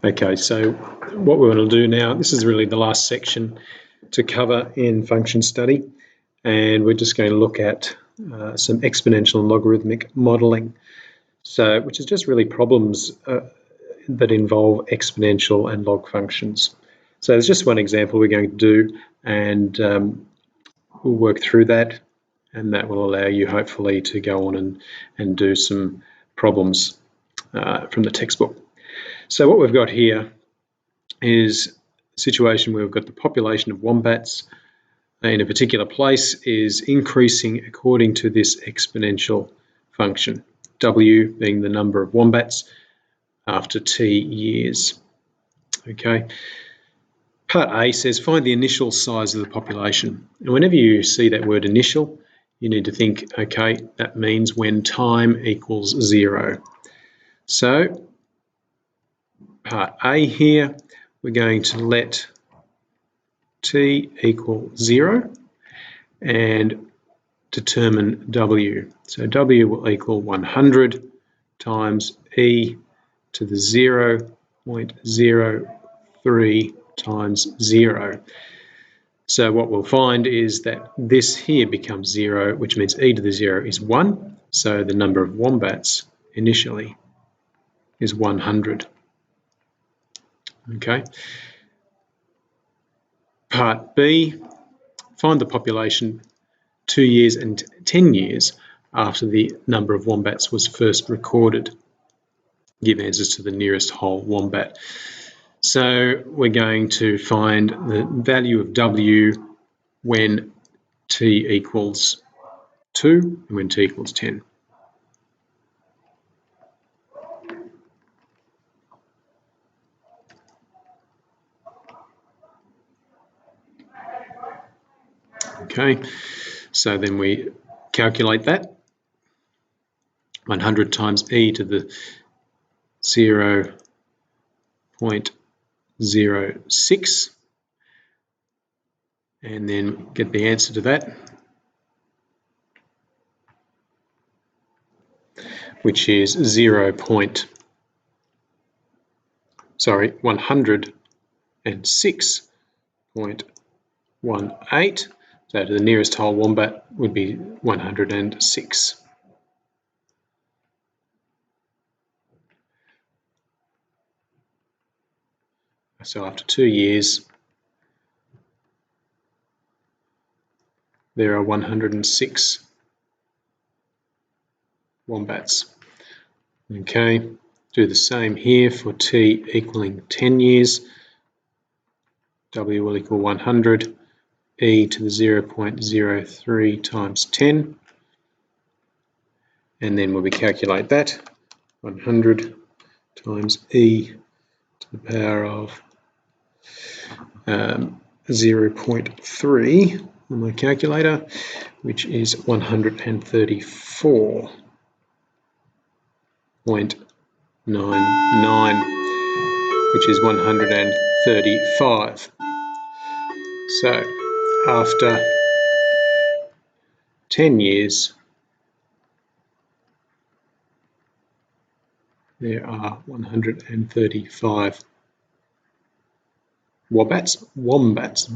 Okay, so what we're going to do now, this is really the last section to cover in function study, and we're just going to look at some exponential and logarithmic modelling, which is just really problems that involve exponential and log functions. So there's just one example we're going to do, and we'll work through that, and that will allow you hopefully to go on and do some problems from the textbook. So what we've got here is a situation where we've got the population of wombats in a particular place is increasing according to this exponential function, W being the number of wombats after T years. Okay. Part A says find the initial size of the population. And whenever you see that word initial, you need to think, okay, that means when time equals 0. So part A here, we're going to let T equal 0 and determine W. So W will equal 100 times E to the 0.03 times 0. So what we'll find is that this here becomes 0, which means E to the 0 is 1. So the number of wombats initially is 100. Okay. Part B, find the population 2 years and 10 years after the number of wombats was first recorded. Give answers to the nearest whole wombat. So we're going to find the value of W when T equals 2 and when T equals 10. Okay, so then we calculate that. 100 times E to the 0.06, and then get the answer to that, which is 106.18. So to the nearest whole wombat would be 106. So after 2 years, there are 106 wombats. Okay, do the same here for T equaling 10 years. W will equal 100, E to the 0.03 times 10. And then when we calculate that, 100 times E to the power of 0.3 on my calculator, which is 134.99, which is 135. So after 10 years, there are 135 wombats. Oh, let's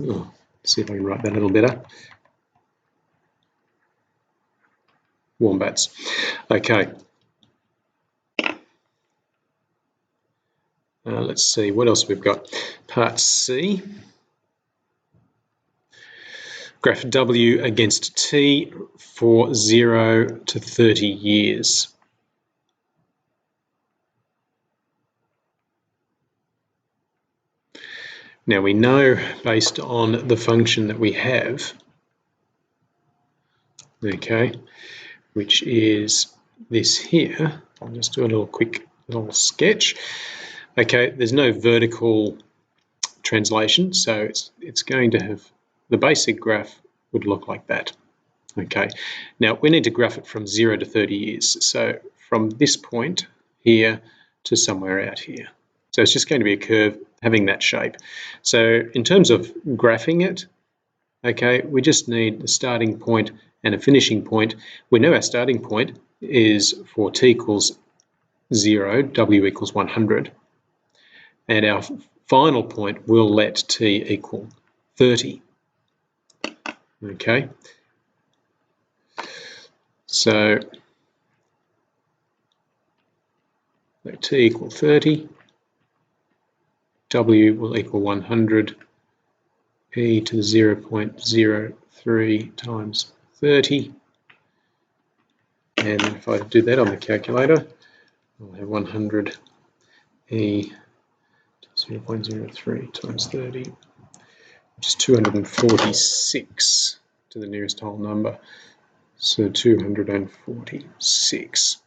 see if I can write that a little better. Wombats. Okay. Let's see what else we've got. Part C. Graph W against T for 0 to 30 years. Now we know, based on the function that we have, okay, which is this here. I'll just do a quick little sketch. Okay, there's no vertical translation, so it's going to have, the basic graph would look like that. Okay, now we need to graph it from 0 to 30 years. So from this point here to somewhere out here. So it's just going to be a curve having that shape. So in terms of graphing it, okay, we just need a starting point and a finishing point. We know our starting point is for T equals 0, W equals 100. and our final point will let t equal 30. Okay, so let t equal 30, w will equal 100, e to the 0.03 times 30, and if I do that on the calculator, I'll have 100 e to 0.03 times 30, which is 246 to the nearest whole number. So 246.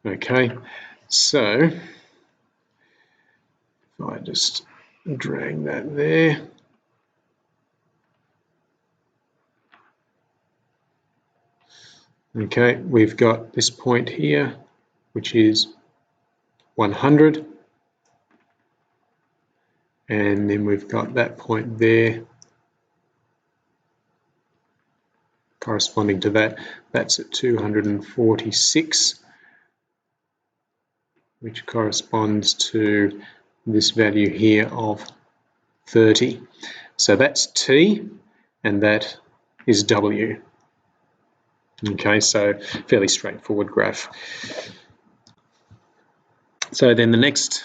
Okay, so if I just drag that there, okay, we've got this point here, which is 100, and then we've got that point there corresponding to that. That's at 246, which corresponds to this value here of 30. So that's t, and that is w. Okay, so fairly straightforward graph. So then the next,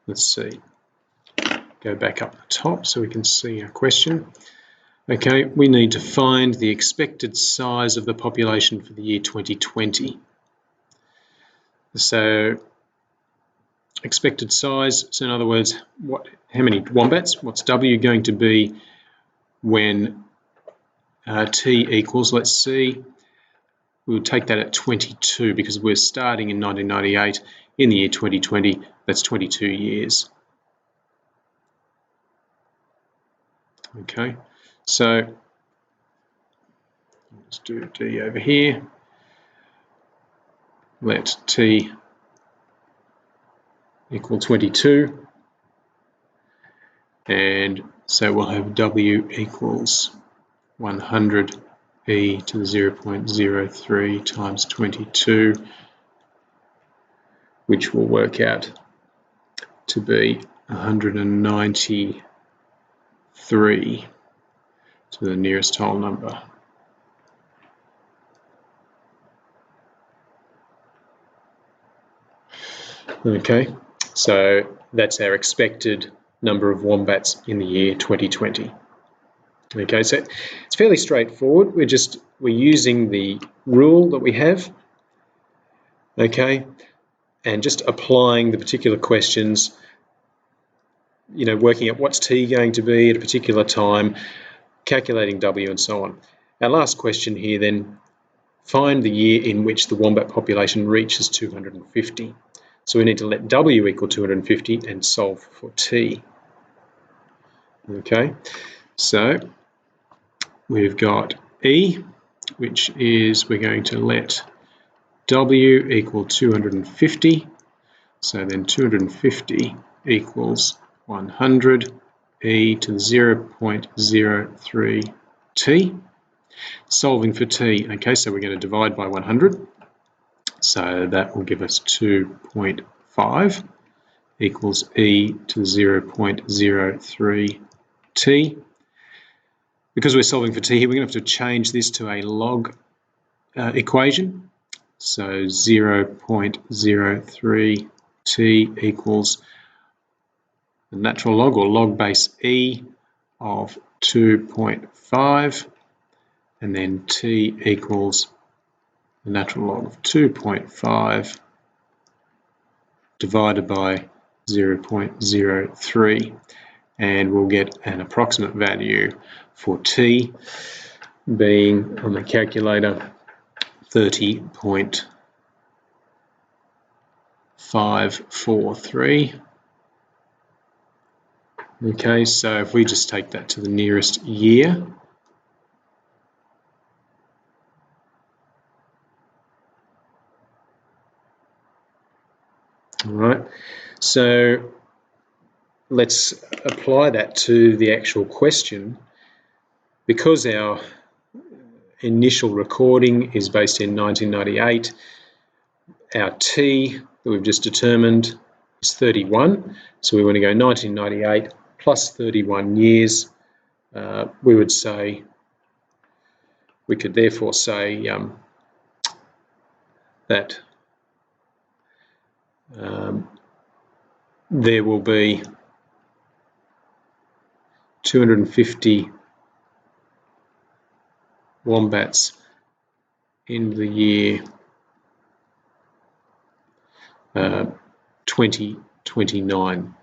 let's see, go back up the top so we can see our question. Okay, we need to find the expected size of the population for the year 2020. So expected size, so in other words, how many wombats? What's W going to be when T equals, let's see, we'll take that at 22 because we're starting in 1998. In the year 2020, that's 22 years. Okay, so let's do D over here. Let T equal 22. And so we'll have W equals 100 e to the 0.03 times 22, which will work out to be 193 to the nearest whole number. Okay, so that's our expected number of wombats in the year 2020. Okay, so it's fairly straightforward. We're using the rule that we have, okay, and just applying the particular questions, you know, working out what's T going to be at a particular time, calculating W and so on. Our last question here then, find the year in which the wombat population reaches 250. So we need to let W equal 250 and solve for T. Okay, so we've got E, which is we're going to let W equal 250. So then 250 equals 100 e to the 0.03 t. Solving for t, okay, so we're going to divide by 100. So that will give us 2.5 equals e to the 0.03 t. Because we're solving for t here, we're going to have to change this to a log equation. So 0.03 t equals the natural log or log base e of 2.5, and then t equals the natural log of 2.5 divided by 0.03, and we'll get an approximate value for t being on the calculator 30.543. Okay, so if we just take that to the nearest year, all right, so let's apply that to the actual question. Because our initial recording is based in 1998, our t that we've just determined is 31. So we want to go 1998 plus 31 years. We could therefore say that there will be 250 wombats in the year 2029.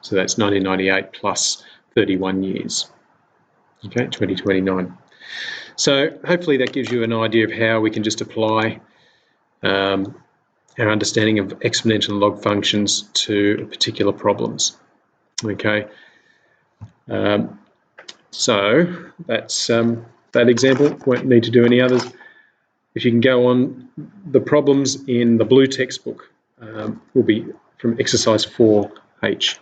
So that's 1998 plus 31 years. Okay, 2029. So hopefully that gives you an idea of how we can just apply our understanding of exponential and log functions to particular problems. Okay, so that's that example. Won't need to do any others. If you can go on, the problems in the blue textbook will be from exercise 4H.